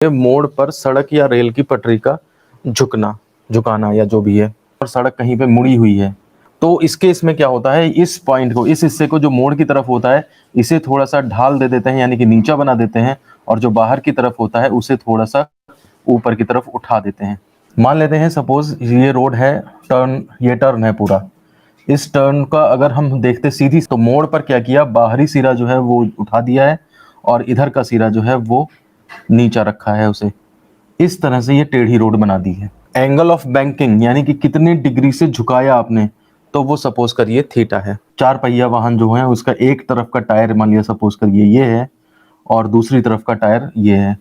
मोड़ पर सड़क या रेल की पटरी का झुकाना या जो भी है, और सड़क कहीं पे मुड़ी हुई है, तो इस केस में क्या होता है, इस पॉइंट को, इस हिस्से को जो मोड़ की तरफ होता है, इसे थोड़ा सा ढाल दे देते हैं, यानी कि नीचा बना देते हैं, और जो बाहर की तरफ होता है उसे थोड़ा सा ऊपर की तरफ उठा देते हैं। मान लेते हैं सपोज ये रोड है, ये टर्न है पूरा। इस टर्न का अगर हम देखते सीधी, तो मोड़ पर क्या किया, बाहरी सिरा जो है वो उठा दिया है और इधर का सिरा जो है वो नीचा रखा है उसे। इस तरह से ये टेढ़ी रोड बना दी है। एंगल ऑफ बैंकिंग यानी कि कितनी डिग्री से झुकाया आपने, तो वो सपोज करिए थीटा है। चार पहिया वाहन जो है उसका एक तरफ का टायर मान लिया सपोज करिए ये है, और दूसरी तरफ का टायर ये है,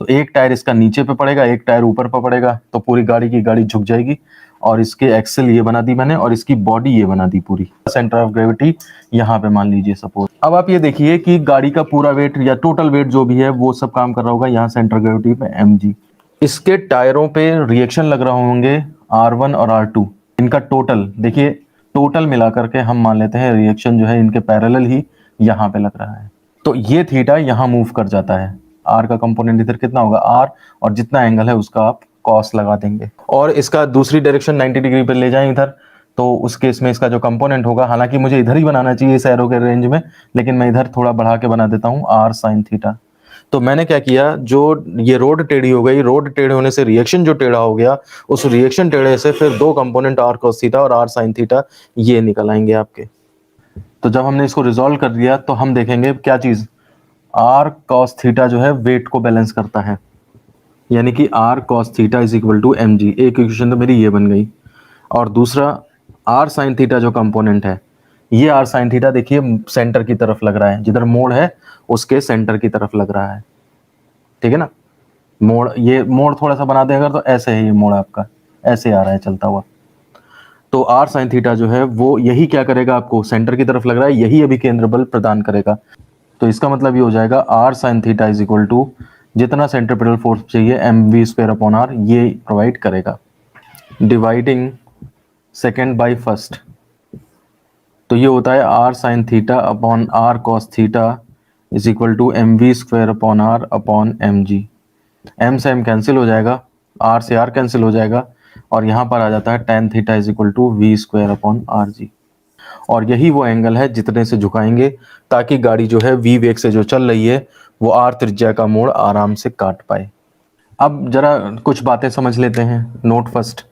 तो एक टायर इसका नीचे पे पड़ेगा, एक टायर ऊपर पे पड़ेगा, तो पूरी गाड़ी की गाड़ी झुक जाएगी। और इसके एक्सेल ये बना दी मैंने, और इसकी बॉडी ये बना दी पूरी। सेंटर ऑफ ग्रेविटी यहाँ पे मान लीजिए सपोज। अब आप ये देखिए कि गाड़ी का पूरा वेट या टोटल वेट जो भी है वो सब काम कर रहा होगा यहाँ सेंटर ग्रेविटी पे mg। इसके टायरों पे रिएक्शन लग रहे होंगे R1 और R2। इनका टोटल देखिए, टोटल मिला करके हम मान लेते हैं रिएक्शन जो है इनके पैरेलल ही यहाँ पे लग रहा है, तो ये थीटा यहाँ मूव कर जाता है। आर का कंपोनेंट इधर कितना होगा आर, और जितना एंगल है उसका आप कॉस लगा देंगे, और इसका दूसरी डायरेक्शन 90 डिग्री पे ले जाएं इधर, तो उस केस में इसका जो कंपोनेंट होगा, हालांकि मुझे इधर ही बनाना चाहिए इस एरो के रेंज में, लेकिन मैं इधर थोड़ा बढ़ा के बना देता हूँ आर साइन थीटा। तो मैंने क्या किया, जो ये रोड टेढ़ी हो गई, रोड टेढ़े होने से रिएक्शन जो टेढ़ा हो गया, उस रिएक्शन टेढ़े से फिर दो कंपोनेंट आर कॉस थीटा और आर साइन थीटा ये निकल आएंगे आपके। तो जब हमने इसको रिजॉल्व कर दिया तो हम देखेंगे क्या चीज, आर कॉस थीटा जो है वेट को बैलेंस करता है, यानी कि R cos theta is equal to mg। एक इक्वेशन तो मेरी ये बन गई, और दूसरा आर साइन थीटा जो कंपोनेंट है, ये आर साइन थीटा देखिए सेंटर की तरफ लग रहा है, जिधर मोड़ है उसके सेंटर की तरफ लग रहा है, ठीक है ना। मोड़, ये मोड़ थोड़ा सा बना देगा तो ऐसे है, ये मोड़ आपका ऐसे आ रहा है चलता हुआ, तो आर साइन थीटा जो है वो यही क्या करेगा, आपको सेंटर की तरफ लग रहा है, यही अभी केंद्र बल प्रदान करेगा। तो इसका मतलब ये हो जाएगा R sine theta is equal to जितना सेंट्रीपिटल फोर्स चाहिए mv स्क्वायर अपॉन आर ये प्रोवाइड करेगा, डिवाइडिंग सेकेंड बाई फर्स्ट, तो ये होता है R sine theta upon R cos theta is equal to mv square upon R upon mg। m से m cancel हो जाएगा, r से r कैंसिल हो जाएगा, और यहाँ पर आ जाता है tan theta is equal to v square upon rg। और यही वो एंगल है जितने से झुकाएंगे ताकि गाड़ी जो है v वेग से जो चल रही है वो r त्रिज्या का मोड़ आराम से काट पाए। अब जरा कुछ बातें समझ लेते हैं। नोट फर्स्ट,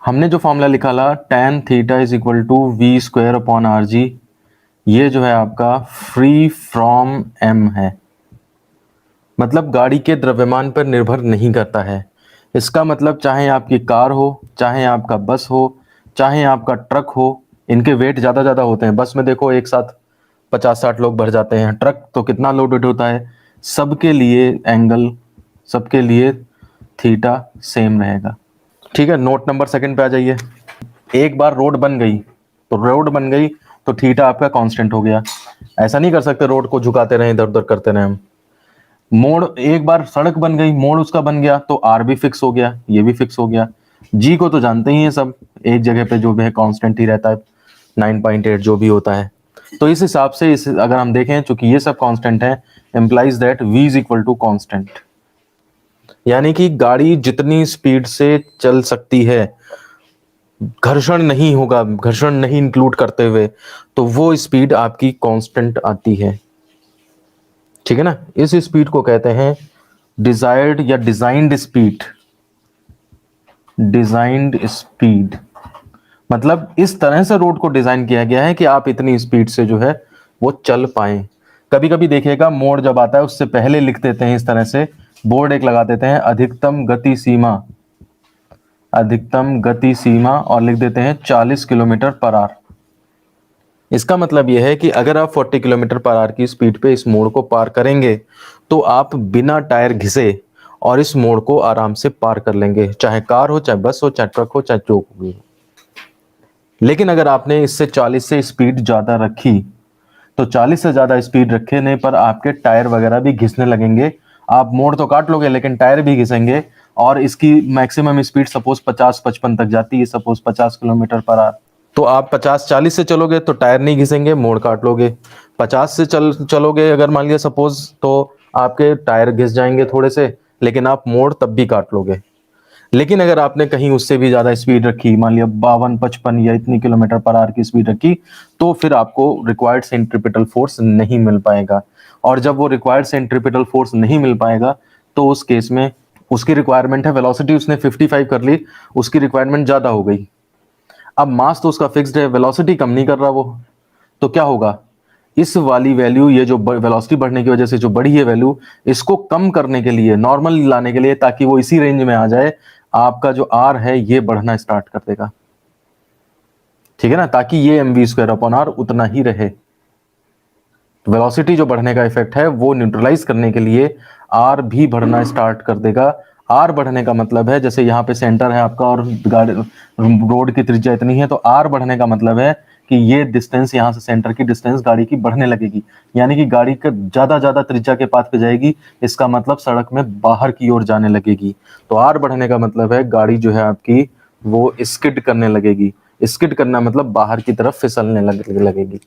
हमने जो फॉर्मूला निकाला tan theta is equal to v square upon rg, ये जो है आपका फ्री फ्रॉम m है, मतलब गाड़ी के द्रव्यमान पर निर्भर नहीं करता है। इसका मतलब चाहे आपकी कार हो, चाहे आपका बस हो, चाहे आपका ट्रक हो, इनके वेट ज़्यादा होते हैं। बस में देखो एक साथ 50-60 लोग भर जाते हैं, ट्रक तो कितना लोडेड होता है, सबके लिए एंगल, सबके लिए थीटा सेम रहेगा, ठीक है। नोट नंबर सेकंड पे आ जाइए। एक बार रोड बन गई, तो रोड बन गई तो थीटा आपका कांस्टेंट हो गया। ऐसा नहीं कर सकते रोड को झुकाते रहें, इधर उधर करते रहें हम। मोड़, एक बार सड़क बन गई, मोड़ उसका बन गया, तो आर भी फिक्स हो गया, ये भी फिक्स हो गया। जी को तो जानते ही हैं सब, एक जगह पे जो भी है कांस्टेंट ही रहता है, 9.8 जो भी होता है। तो इस हिसाब से इस अगर हम देखें, चूंकि ये सब कांस्टेंट है, implies that v is equal to constant, यानी कि गाड़ी जितनी स्पीड से चल सकती है, घर्षण नहीं होगा, घर्षण नहीं इंक्लूड करते हुए, तो वो स्पीड आपकी कांस्टेंट आती है, ठीक है ना। इस स्पीड को कहते हैं डिजायर्ड या डिजाइंड स्पीड। डिजाइंड स्पीड मतलब इस तरह से रोड को डिजाइन किया गया है कि आप इतनी स्पीड से जो है वो चल पाए। कभी कभी देखिएगा मोड़ जब आता है उससे पहले लिख देते हैं इस तरह से, बोर्ड एक लगा देते हैं अधिकतम गति सीमा, अधिकतम गति सीमा, और लिख देते हैं 40 किलोमीटर पर आवर। इसका मतलब यह है कि अगर आप 40 किलोमीटर पर आवर की स्पीड पे इस मोड़ को पार करेंगे तो आप बिना टायर घिसे और इस मोड़ को आराम से पार कर लेंगे, चाहे कार हो, चाहे बस हो, चाहे ट्रक हो, चाहे जो हो। लेकिन अगर आपने इससे 40 से स्पीड ज्यादा रखी, तो 40 से ज्यादा स्पीड रखने पर आपके टायर वगैरह भी घिसने लगेंगे। आप मोड़ तो काट लोगे लेकिन टायर भी घिसेंगे, और इसकी मैक्सिमम स्पीड सपोज 50-55 तक जाती है, सपोज 50 किलोमीटर पर आवर। तो आप 50-40 से चलोगे तो टायर नहीं घिसेंगे, मोड़ काट लोगे। 50 से चलोगे अगर मान लिया सपोज, तो आपके टायर घिस जाएंगे थोड़े से, लेकिन आप मोड़ तब भी काट लोगे। लेकिन अगर आपने कहीं उससे भी ज्यादा स्पीड रखी, मान लिया 52-55 या इतनी किलोमीटर पर आवर की स्पीड रखी, तो फिर आपको रिक्वायर्ड सेंट्रीपिटल फोर्स नहीं मिल पाएगा। और जब वो रिक्वायर्ड सेंट्रीपिटल फोर्स नहीं मिल पाएगा, तो उस केस में उसकी रिक्वायरमेंट है, वेलोसिटी उसने 55 कर ली, उसकी रिक्वायरमेंट ज्यादा हो गई। अब मास तो उसका फिक्स्ड है, वेलोसिटी कम नहीं कर रहा वो, तो क्या होगा, इस वाली वैल्यू, ये जो वेलोसिटी बढ़ने की वजह से जो बढ़ी है वैल्यू, इसको कम करने के लिए, नॉर्मल लाने के लिए, ताकि वो इसी रेंज में आ जाए, आपका जो आर है ये बढ़ना स्टार्ट कर देगा। ठीक है ना, ताकि ये mv²/r उतना ही रहे। वेलोसिटी जो बढ़ने का इफेक्ट है वो न्यूट्रलाइज करने के लिए आर भी बढ़ना स्टार्ट कर देगा। आर बढ़ने का मतलब है, जैसे यहाँ पे सेंटर है आपका और गाड़ी रोड की त्रिज्या इतनी है, तो आर बढ़ने का मतलब है कि ये डिस्टेंस, यहाँ से सेंटर की डिस्टेंस गाड़ी की बढ़ने लगेगी, यानी कि गाड़ी का ज्यादा त्रिज्या के पाथ पे जाएगी। इसका मतलब सड़क में बाहर की ओर जाने लगेगी। तो आर बढ़ने का मतलब है गाड़ी जो है आपकी वो स्किड करने लगेगी। स्किड करना मतलब बाहर की तरफ फिसलने लगेगी।